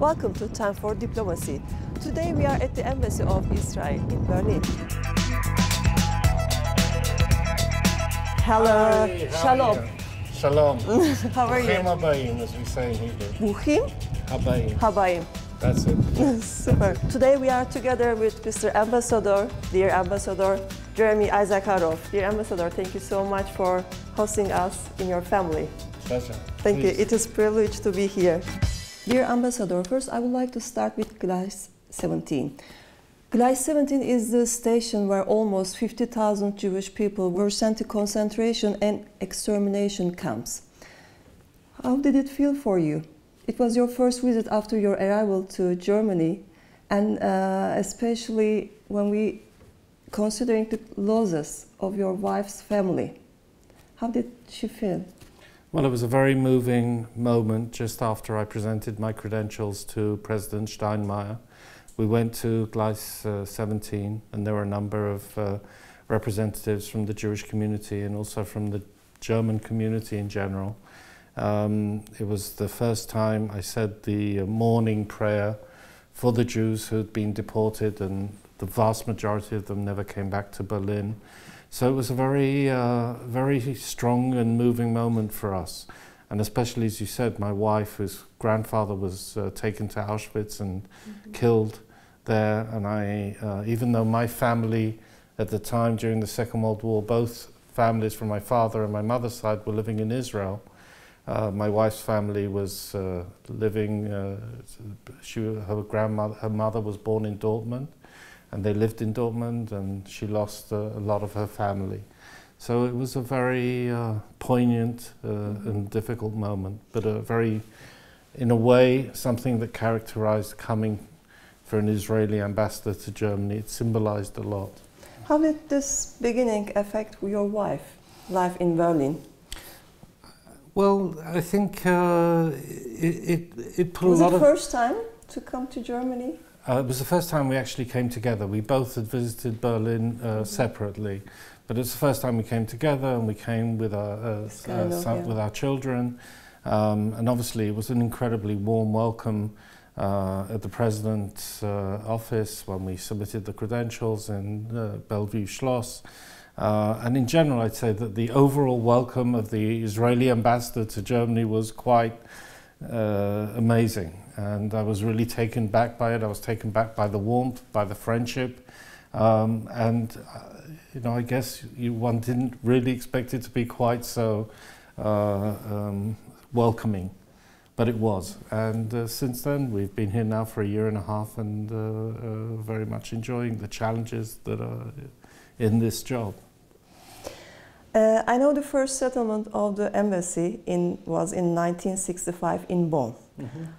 Welcome to Time for Diplomacy. Today we are at the Embassy of Israel in Berlin. Hello, Hi, Shalom. Shalom. How are you? Bruchim habayim, as we say in Hebrew. Buchim? Habayim. Habayim. That's it. Super. Today we are together with Mr. Ambassador, dear Ambassador Jeremy Issacharoff. Dear Ambassador, thank you so much for hosting us in your family. Pleasure. Thank you. Please. It is a privilege to be here. Dear Ambassador, first I would like to start with Gleis 17. Gleis 17 is the station where almost 50,000 Jewish people were sent to concentration and extermination camps. How did it feel for you? It was your first visit after your arrival to Germany, and especially when we considering the losses of your wife's family. How did she feel? Well, it was a very moving moment just after I presented my credentials to President Steinmeier. We went to Gleis 17, and there were a number of representatives from the Jewish community and also from the German community in general. It was the first time I said the morning prayer for the Jews who had been deported, and the vast majority of them never came back to Berlin. So it was a very strong and moving moment for us. And especially, as you said, my wife, whose grandfather was taken to Auschwitz and killed there. And I, even though my family at the time during the Second World War, both families from my father and my mother's side were living in Israel, my wife's family was living, her mother was born in Dortmund, and they lived in Dortmund, and she lost a lot of her family. So it was a very poignant and difficult moment, but a very, in a way, something that characterized coming for an Israeli ambassador to Germany. It symbolized a lot. How did this beginning affect your wife, life in Berlin? Well, I think it put a lot of... Was it the first time to come to Germany? It was the first time we actually came together. We both had visited Berlin separately, but it's the first time we came together, and we came with our with our children. And obviously, it was an incredibly warm welcome at the president's office when we submitted the credentials in Bellevue Schloss. And in general, I'd say that the overall welcome of the Israeli ambassador to Germany was quite amazing. And I was really taken back by it. I was taken back by the warmth, by the friendship. You know, I guess one didn't really expect it to be quite so welcoming, but it was. And since then, we've been here now for a year and a half, and very much enjoying the challenges that are in this job. I know the first settlement of the embassy was in 1965 in Bonn.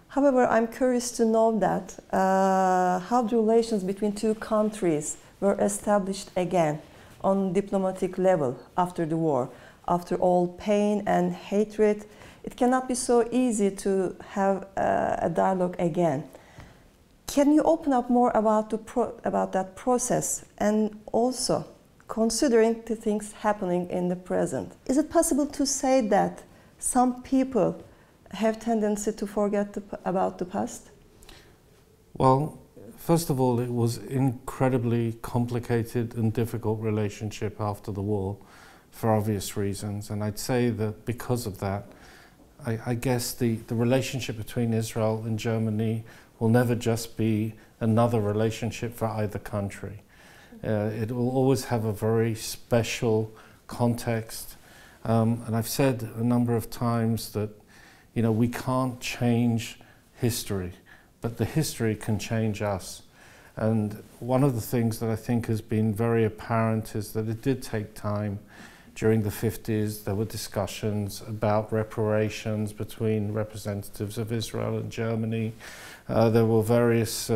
However, I'm curious to know that how the relations between two countries were established again on diplomatic level after the war. After all pain and hatred, it cannot be so easy to have a dialogue again. Can you open up more about that process, and also considering the things happening in the present? Is it possible to say that some people have tendency to forget about the past? Well, first of all, it was incredibly complicated and difficult relationship after the war for obvious reasons. And I'd say that because of that, I guess the relationship between Israel and Germany will never just be another relationship for either country. It will always have a very special context. And I've said a number of times that, you know, we can't change history, but the history can change us. And one of the things that I think has been very apparent is that it did take time. During the 50s, there were discussions about reparations between representatives of Israel and Germany. There were various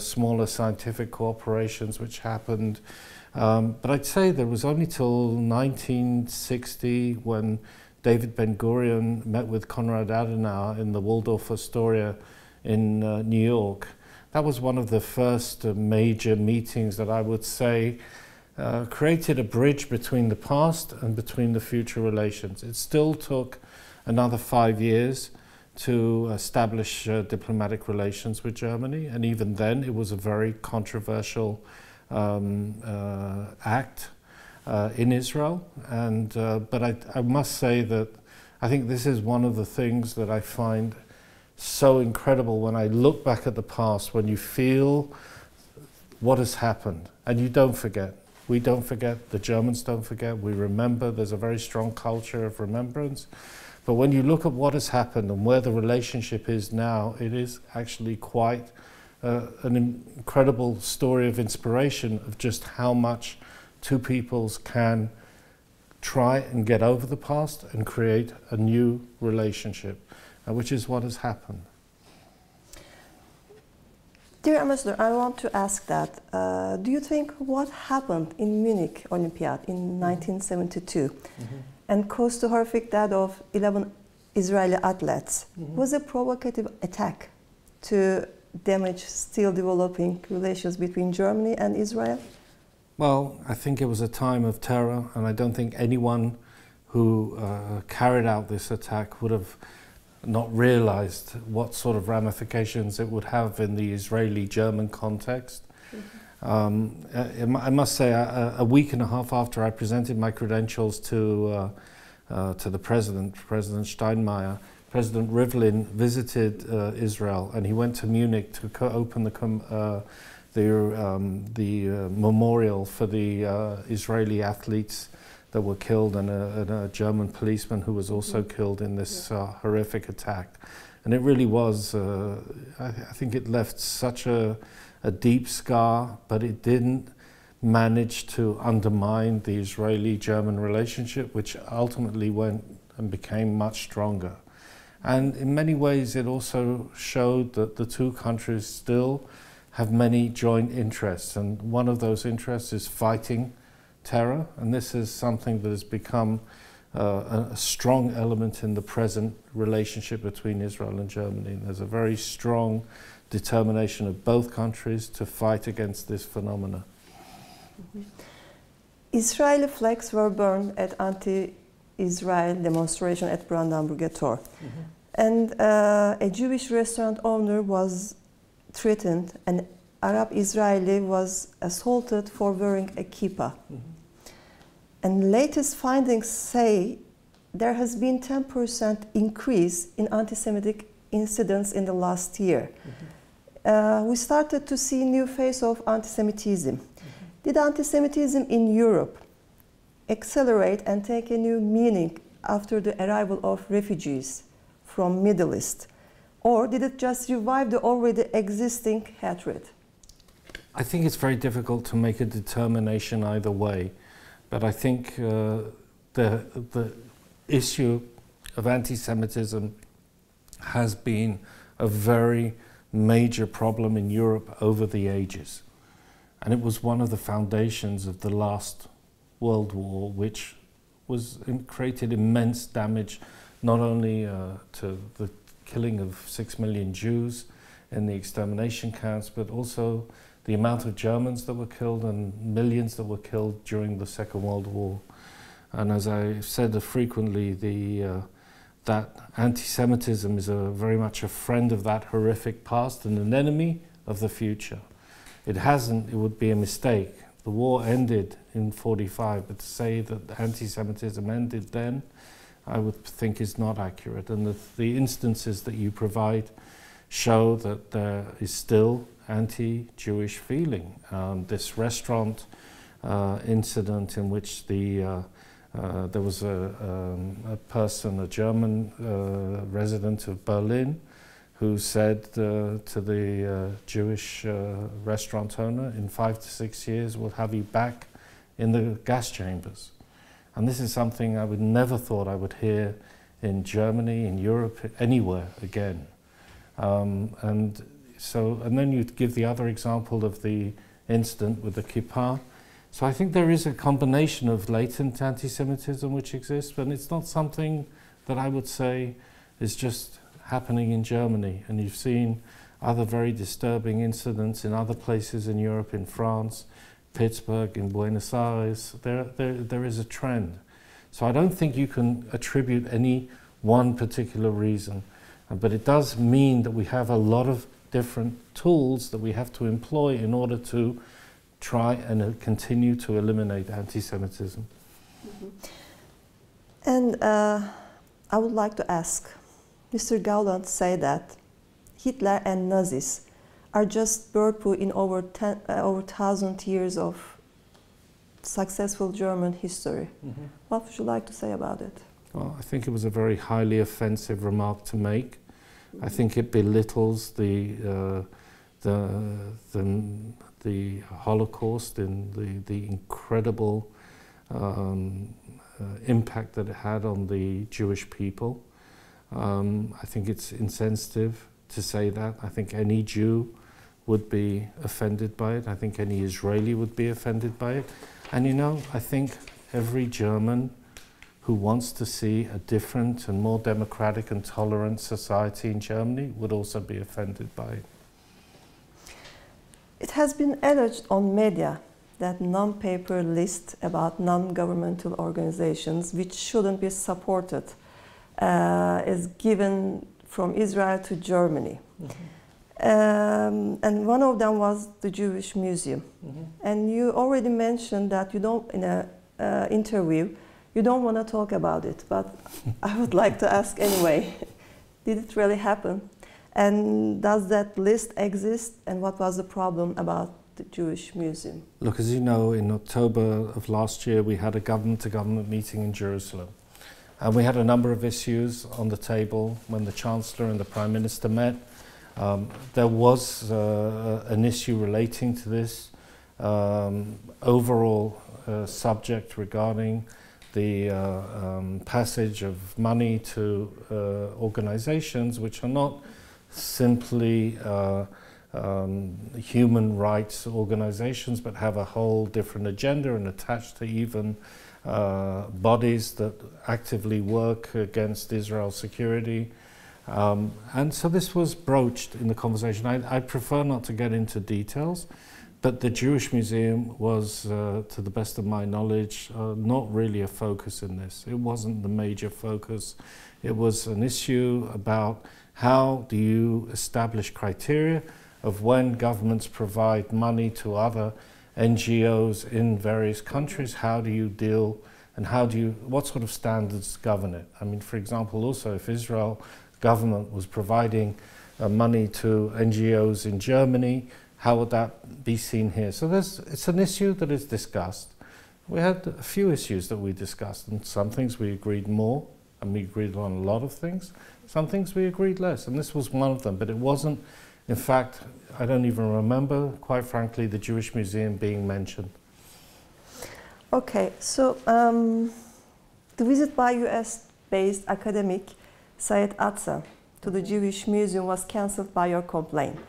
smaller scientific cooperations which happened. But I'd say there was only till 1960 when David Ben-Gurion met with Konrad Adenauer in the Waldorf Astoria in New York. That was one of the first major meetings that I would say created a bridge between the past and between the future relations. It still took another 5 years to establish diplomatic relations with Germany, and even then it was a very controversial act in Israel. And but I must say that I think this is one of the things that I find so incredible when I look back at the past, when you feel what has happened, and you don't forget. We don't forget, the Germans don't forget, we remember. There's a very strong culture of remembrance. But when you look at what has happened and where the relationship is now, it is actually quite an incredible story of inspiration of just how much two peoples can try and get over the past and create a new relationship, which is what has happened. Dear Ambassador, I want to ask that, do you think what happened in Munich Olympiad in 1972 and caused the horrific death of 11 Israeli athletes was a provocative attack to damage still developing relations between Germany and Israel? Well, I think it was a time of terror, and I don't think anyone who carried out this attack would have not realized what sort of ramifications it would have in the Israeli-German context. I must say, a week and a half after I presented my credentials to the President Steinmeier, President Rivlin visited Israel, and he went to Munich to open the memorial for the Israeli athletes that were killed, and a German policeman who was also killed in this horrific attack. And it really was, I think it left such a deep scar, but it didn't manage to undermine the Israeli-German relationship, which ultimately went and became much stronger. And in many ways it also showed that the two countries still have many joint interests, and one of those interests is fighting terror, and this is something that has become a strong element in the present relationship between Israel and Germany. And there's a very strong determination of both countries to fight against this phenomena. Israeli flags were burned at anti-Israel demonstration at Brandenburger Tor. And a Jewish restaurant owner was threatened, and Arab Israeli was assaulted for wearing a kippah. And latest findings say there has been 10% increase in anti-Semitic incidents in the last year. We started to see new phase of anti-Semitism. Did anti-Semitism in Europe accelerate and take a new meaning after the arrival of refugees from Middle East? Or did it just revive the already existing hatred? I think it's very difficult to make a determination either way, but I think the issue of anti-Semitism has been a very major problem in Europe over the ages. And it was one of the foundations of the last World War, which created immense damage, not only to the killing of 6 million Jews in the extermination camps, but also the amount of Germans that were killed and millions that were killed during the Second World War. And as I said frequently, that anti-Semitism is very much a friend of that horrific past and an enemy of the future. It would be a mistake. The war ended in 1945, but to say that anti-Semitism ended then, I would think is not accurate. And the instances that you provide show that there is still anti-Jewish feeling. This restaurant incident in which there was a person, a German resident of Berlin, who said to the Jewish restaurant owner, in 5 to 6 years we'll have you back in the gas chambers. And this is something I would never thought I would hear in Germany, in Europe, anywhere again. And then you give the other example of the incident with the kippah. So I think there is a combination of latent anti-Semitism which exists, but it's not something that I would say is just happening in Germany. And you've seen other very disturbing incidents in other places in Europe, in France, Pittsburgh, in Buenos Aires. There is a trend. So I don't think you can attribute any one particular reason. But it does mean that we have a lot of different tools that we have to employ in order to try and continue to eliminate anti-Semitism. Mm-hmm. And I would like to ask, Mr. Gauland said that Hitler and Nazis are just bird poo in over 1,000 years of successful German history. Mm-hmm. What would you like to say about it? Well, I think it was a very highly offensive remark to make. I think it belittles the Holocaust and the incredible impact that it had on the Jewish people. I think it's insensitive to say that. I think any Jew would be offended by it. I think any Israeli would be offended by it. And you know, I think every German who wants to see a different and more democratic and tolerant society in Germany would also be offended by it. It has been alleged on media that non-paper list about non-governmental organizations which shouldn't be supported is given from Israel to Germany. Mm-hmm. And one of them was the Jewish Museum. Mm-hmm. And you already mentioned that you don't, in an interview, you don't want to talk about it, but I would like to ask anyway. Did it really happen? And does that list exist? And what was the problem about the Jewish Museum? Look, as you know, in October of last year, we had a government-to-government meeting in Jerusalem. And we had a number of issues on the table when the Chancellor and the Prime Minister met. There was an issue relating to this overall subject regarding the passage of money to organizations which are not simply human rights organizations, but have a whole different agenda and attached to even bodies that actively work against Israel's security. And so this was broached in the conversation. I prefer not to get into details, but the Jewish Museum was, to the best of my knowledge, not really a focus in this. It wasn't the major focus. It was an issue about how do you establish criteria of when governments provide money to other NGOs in various countries, how do you deal and what sort of standards govern it? I mean, for example, also if Israel government was providing money to NGOs in Germany, how would that be seen here? So it's an issue that is discussed. We had a few issues that we discussed, and some things we agreed more, and we agreed on a lot of things. Some things we agreed less, and this was one of them, but it wasn't, in fact, I don't even remember, quite frankly, the Jewish Museum being mentioned. Okay, so the visit by US-based academic Syed Atza to the Jewish Museum was cancelled by your complaint.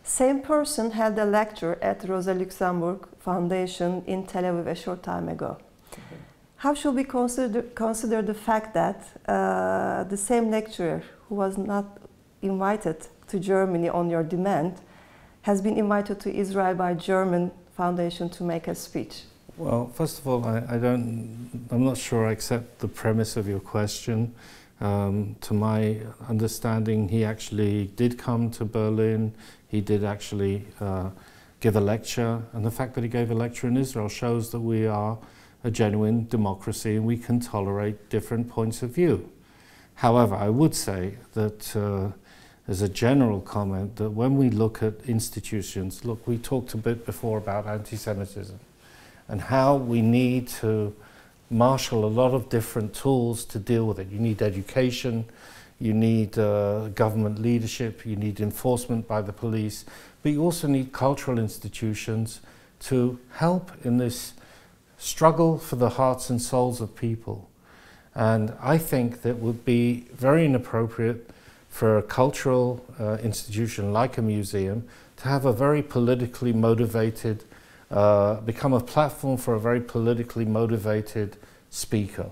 Same person held a lecture at Rosa Luxemburg Foundation in Tel Aviv a short time ago. Okay. How should we consider the fact that the same lecturer who was not invited to Germany on your demand has been invited to Israel by German foundation to make a speech? Well, first of all, I'm not sure I accept the premise of your question. To my understanding, he actually did come to Berlin. He did actually give a lecture, and the fact that he gave a lecture in Israel shows that we are a genuine democracy and we can tolerate different points of view. However, I would say that as a general comment, that when we look at institutions, look, we talked a bit before about anti-Semitism and how we need to marshal a lot of different tools to deal with it. You need education, you need government leadership, you need enforcement by the police, but you also need cultural institutions to help in this struggle for the hearts and souls of people. And I think that it would be very inappropriate for a cultural institution like a museum to have a very politically motivated, become a platform for a very politically motivated speaker.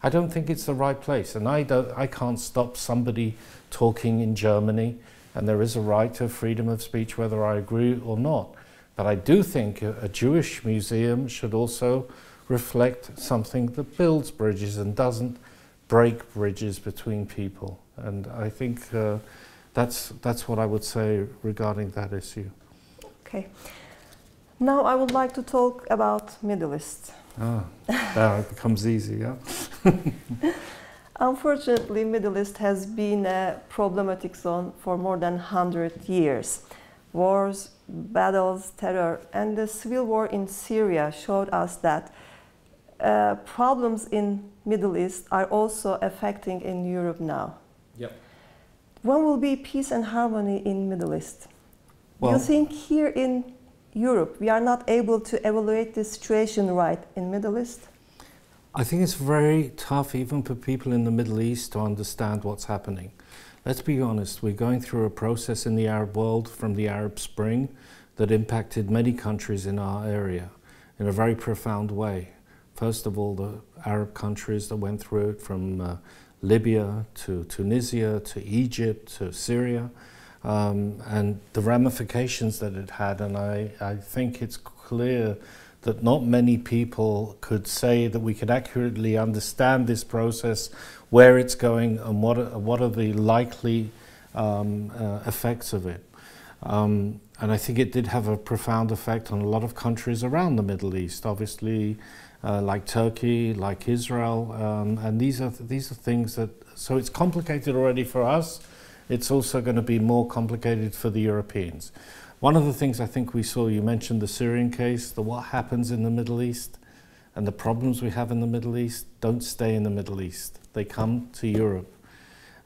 I don't think it's the right place, and I can't stop somebody talking in Germany, and there is a right to freedom of speech whether I agree or not. But I do think a Jewish museum should also reflect something that builds bridges and doesn't break bridges between people. And I think that's what I would say regarding that issue. Okay. Now I would like to talk about Middle East. Now it becomes easy, yeah? Unfortunately, Middle East has been a problematic zone for more than 100 years. Wars, battles, terror, and the civil war in Syria showed us that problems in Middle East are also affecting in Europe now. Yep. When will be peace and harmony in Middle East? Well, Do you think here in Europe we are not able to evaluate the situation right in Middle East? I think it's very tough even for people in the Middle East to understand what's happening. Let's be honest, we're going through a process in the Arab world from the Arab Spring that impacted many countries in our area in a very profound way. First of all, the Arab countries that went through it, from Libya to Tunisia to Egypt to Syria, and the ramifications that it had. And I think it's clear that not many people could say that we could accurately understand this process, where it's going, and what are the likely effects of it. And I think it did have a profound effect on a lot of countries around the Middle East, obviously, like Turkey, like Israel, and these are things that, so it's complicated already for us. It's also going to be more complicated for the Europeans. One of the things I think we saw, you mentioned the Syrian case, what happens in the Middle East and the problems we have in the Middle East don't stay in the Middle East. They come to Europe.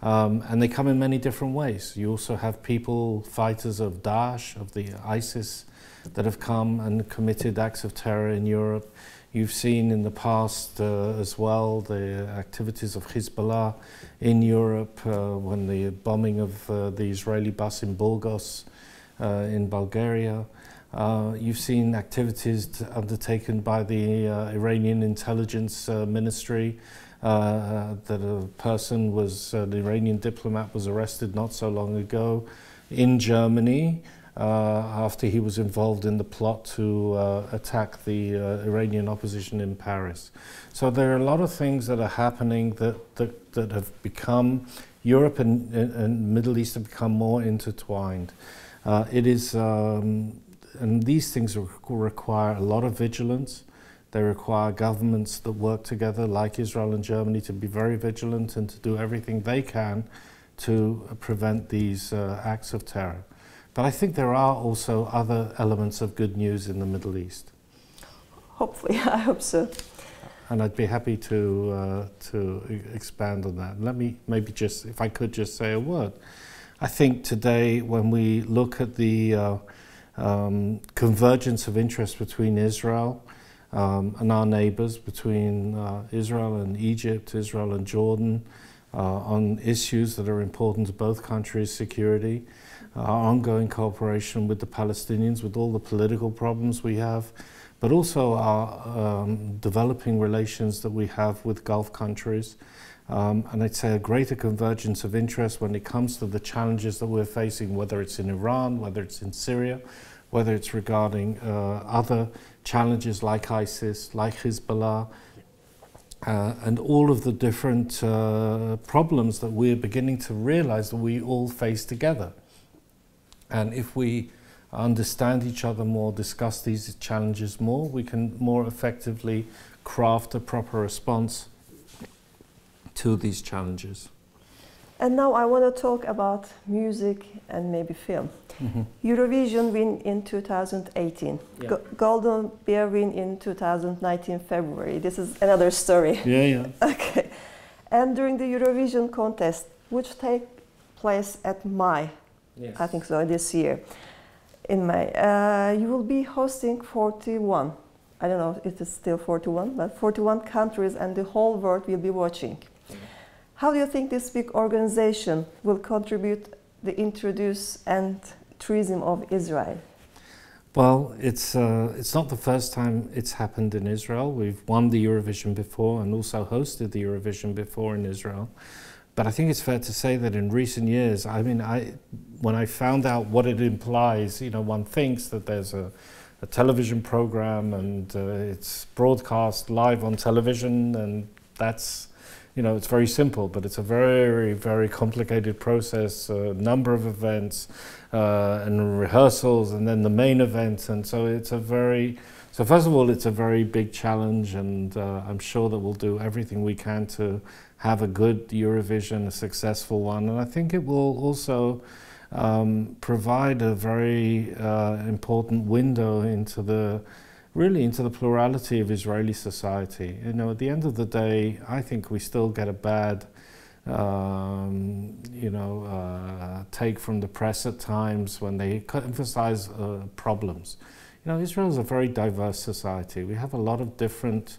And they come in many different ways. You also have people, fighters of Daesh, of the ISIS, that have come and committed acts of terror in Europe. You've seen in the past as well the activities of Hezbollah in Europe when the bombing of the Israeli bus in Burgos in Bulgaria. You've seen activities undertaken by the Iranian intelligence ministry, that a person was, an Iranian diplomat was arrested not so long ago in Germany after he was involved in the plot to attack the Iranian opposition in Paris. So there are a lot of things that are happening that have become, Europe and Middle East have become more intertwined. And these things require a lot of vigilance. They require governments that work together, like Israel and Germany, to be very vigilant and to do everything they can to prevent these acts of terror. But I think there are also other elements of good news in the Middle East. Hopefully, I hope so. And I'd be happy to expand on that. Let me maybe just, if I could just say a word. I think today when we look at the convergence of interest between Israel and our neighbors, between Israel and Egypt, Israel and Jordan, on issues that are important to both countries' security, our ongoing cooperation with the Palestinians, with all the political problems we have, but also our developing relations that we have with Gulf countries. And I'd say a greater convergence of interest when it comes to the challenges that we're facing, whether it's in Iran, whether it's in Syria, whether it's regarding other challenges like ISIS, like Hezbollah, and all of the different problems that we're beginning to realize that we all face together. And if we understand each other more, discuss these challenges more, we can more effectively craft a proper response to these challenges. And now I want to talk about music and maybe film. Mm-hmm. Eurovision win in 2018. Yeah. Golden Bear win in 2019 February. This is another story. Yeah. Okay. And during the Eurovision contest, which take place at May, yes. I think so, this year, in May, you will be hosting 41. I don't know if it's still 41, but 41 countries and the whole world will be watching. How do you think this big organization will contribute the introduce and tourism of Israel? Well, it's not the first time it's happened in Israel. We've won the Eurovision before and also hosted the Eurovision before in Israel. But I think it's fair to say that in recent years, I mean, when I found out what it implies, you know, one thinks that there's a television program and it's broadcast live on television, and that's you know, it's very simple, but it's a very, very complicated process, a number of events and rehearsals, and then the main event. And so it's a very, so first of all, it's a very big challenge, and I'm sure that we'll do everything we can to have a good Eurovision, a successful one. And I think it will also provide a very important window into the into the plurality of Israeli society. You know, at the end of the day, I think we still get a bad, take from the press at times when they emphasize problems. You know, Israel is a very diverse society. We have a lot of different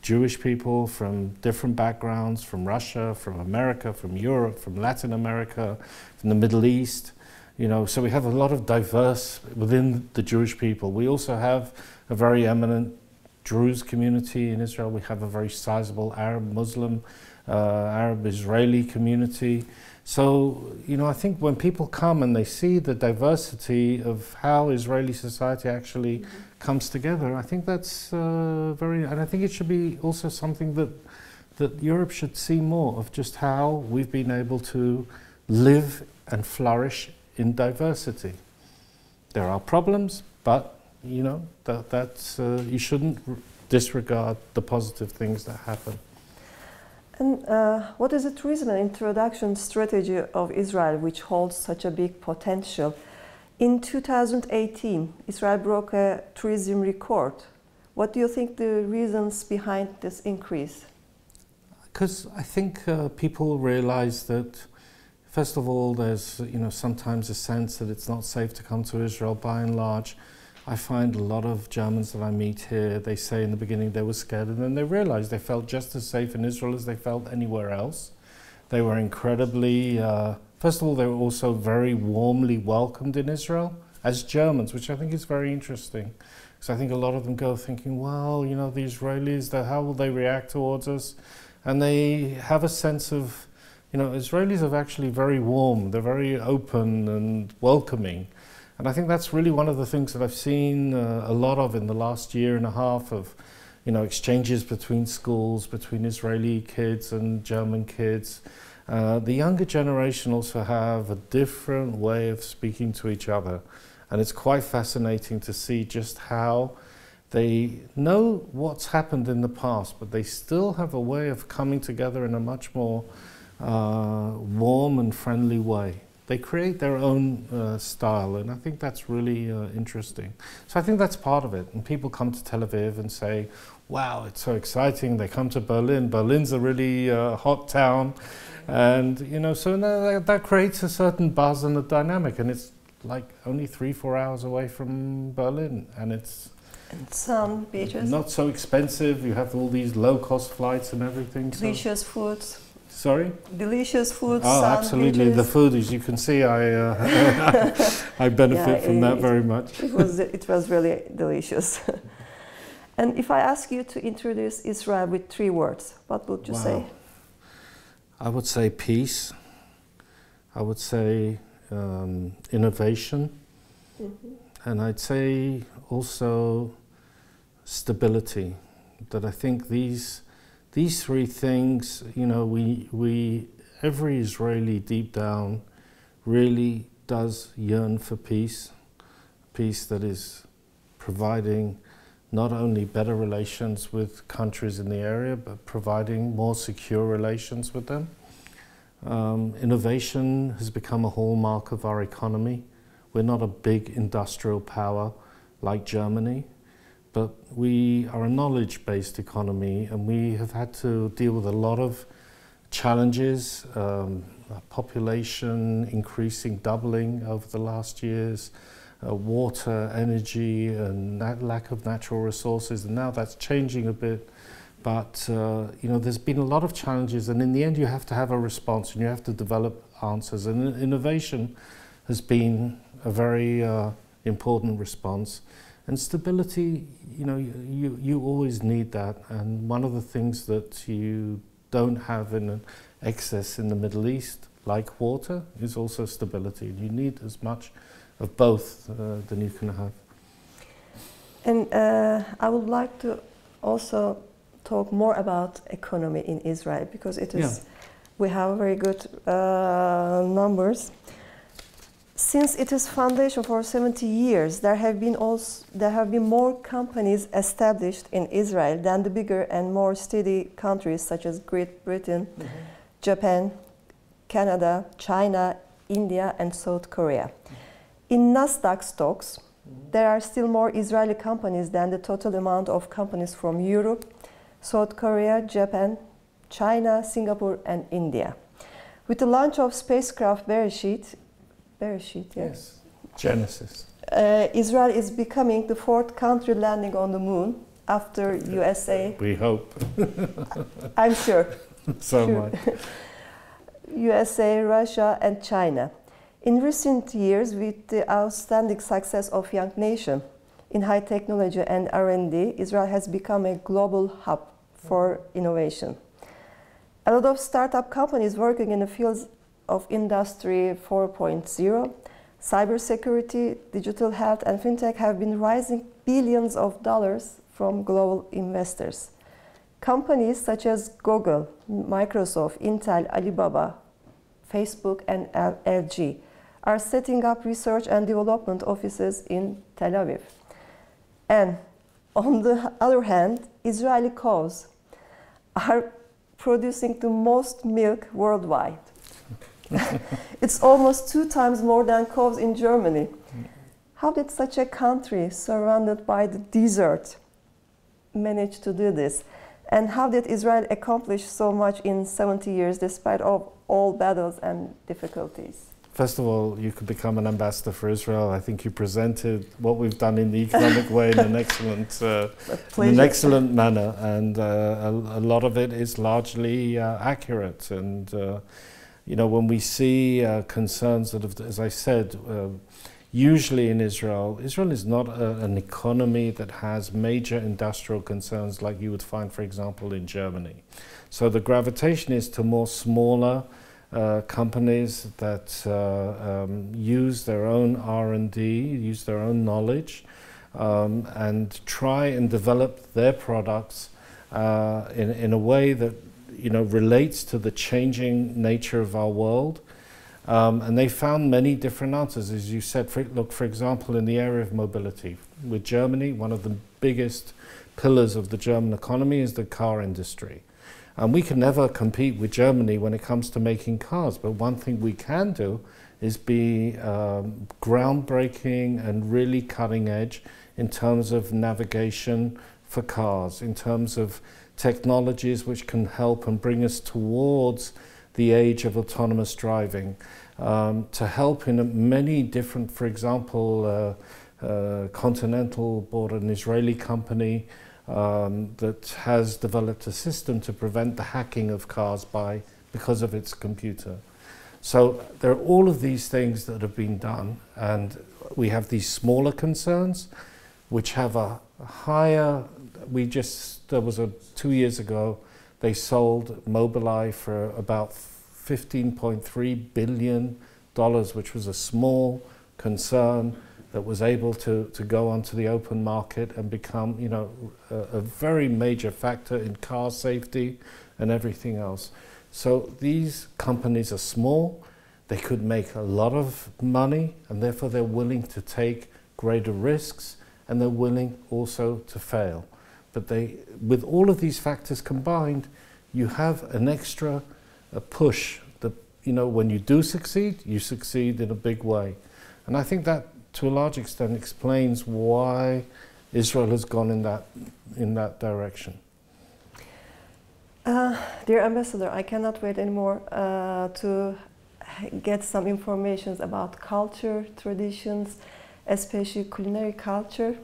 Jewish people from different backgrounds, from Russia, from America, from Europe, from Latin America, from the Middle East. You know, so we have a lot of diverse within the Jewish people. We also have a very eminent Druze community in Israel. We have a very sizable Arab Muslim, Arab Israeli community. So, you know, I think when people come and they see the diversity of how Israeli society actually comes together, I think that's and I think it should be also something that Europe should see more of, just how we've been able to live and flourish in diversity. There are problems, but you know that's you shouldn't disregard the positive things that happen. And what is the tourism and introduction strategy of Israel, which holds such a big potential? In 2018, Israel broke a tourism record. What do you think the reasons behind this increase? Because I think people realize that, first of all, there's sometimes a sense that it's not safe to come to Israel. By and large, I find a lot of Germans that I meet here, they say in the beginning they were scared, and then they realized they felt just as safe in Israel as they felt anywhere else. They were incredibly, first of all, they were also very warmly welcomed in Israel as Germans, which I think is very interesting. So I think a lot of them go thinking, well, you know, the Israelis, how will they react towards us? And they have a sense of, you know, Israelis are actually very warm, they're very open and welcoming. And I think that's really one of the things that I've seen a lot of in the last year and a half of, you know, exchanges between schools, between Israeli kids and German kids. The younger generation also have a different way of speaking to each other. And it's quite fascinating to see just how they know what's happened in the past, but they still have a way of coming together in a much more warm and friendly way. They create their own style, and I think that's really interesting. So I think that's part of it. And people come to Tel Aviv and say, wow, it's so exciting. They come to Berlin. Berlin's a really hot town. And, you know, so that creates a certain buzz and a dynamic. And it's like only 3-4 hours away from Berlin. And it's some beaches. Not so expensive. You have all these low-cost flights and everything. Delicious foods. Sorry? Delicious food. Oh, absolutely. The food, as you can see, I benefit from that very much. It was really delicious. And if I ask you to introduce Israel with 3 words, what would you say? I would say peace. I would say innovation. And I'd say also stability. That I think these 3 things, you know, every Israeli deep down really does yearn for peace. Peace that is providing not only better relations with countries in the area, but providing more secure relations with them. Innovation has become a hallmark of our economy. We're not a big industrial power like Germany, but we are a knowledge-based economy, and we have had to deal with a lot of challenges, population increasing, doubling over the last years, water, energy, and that lack of natural resources, and now that's changing a bit. But you know, there's been a lot of challenges, and in the end you have to have a response, and you have to develop answers, and innovation has been a very important response. And stability, you know, you always need that. And one of the things that you don't have in an excess in the Middle East, like water, is also stability. You need as much of both than you can have. And I would like to also talk more about economy in Israel, because it is, Yeah. we have very good numbers. Since it is foundation for 70 years, there have been more companies established in Israel than the bigger and more steady countries such as Great Britain, Japan, Canada, China, India, and South Korea. In Nasdaq stocks, there are still more Israeli companies than the total amount of companies from Europe, South Korea, Japan, China, Singapore, and India. With the launch of spacecraft Bereshit, Yes, Genesis. Israel is becoming the fourth country landing on the moon after USA. We hope. I'm sure. So Sure. much. USA, Russia, and China. In recent years, with the outstanding success of young nation in high technology and R&D, Israel has become a global hub for innovation. A lot of startup companies working in the fields of Industry 4.0, cybersecurity, digital health, and fintech have been raising billions of dollars from global investors. Companies such as Google, Microsoft, Intel, Alibaba, Facebook, and LG are setting up research and development offices in Tel Aviv. And on the other hand, Israeli cows are producing the most milk worldwide. It's almost 2 times more than cows in Germany. How did such a country surrounded by the desert manage to do this? And how did Israel accomplish so much in 70 years despite of all battles and difficulties? First of all, you could become an ambassador for Israel. I think you presented what we've done in the economic way in an excellent manner, and a lot of it is largely accurate. And you know, when we see concerns that have, as I said, usually in Israel is not an economy that has major industrial concerns like you would find, for example, in Germany. So the gravitation is to more smaller companies that use their own R&D, use their own knowledge, and try and develop their products in a way that, you know, relates to the changing nature of our world. And they found many different answers, as you said. Look, for example, in the area of mobility. With Germany, one of the biggest pillars of the German economy is the car industry. And we can never compete with Germany when it comes to making cars, but one thing we can do is be groundbreaking and really cutting edge in terms of navigation for cars, in terms of technologies which can help and bring us towards the age of autonomous driving, to help in many different, for example, Continental bought an Israeli company that has developed a system to prevent the hacking of cars because of its computer. So there are all of these things that have been done, and we have these smaller concerns which have a higher, there was 2 years ago, they sold Mobileye for about $15.3 billion, which was a small concern that was able to go onto the open market and become, you know, a very major factor in car safety and everything else. So these companies are small, they could make a lot of money, and therefore they're willing to take greater risks, and they're willing also to fail. But with all of these factors combined, you have an extra push that, you know, when you do succeed, you succeed in a big way. And I think that, to a large extent, explains why Israel has gone in that direction. Dear Ambassador, I cannot wait anymore to get some information about culture, traditions, especially culinary culture,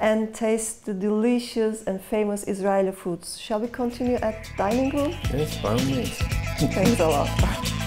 and taste the delicious and famous Israeli foods. Shall we continue at dining room? Yes, by all means. Thanks a lot.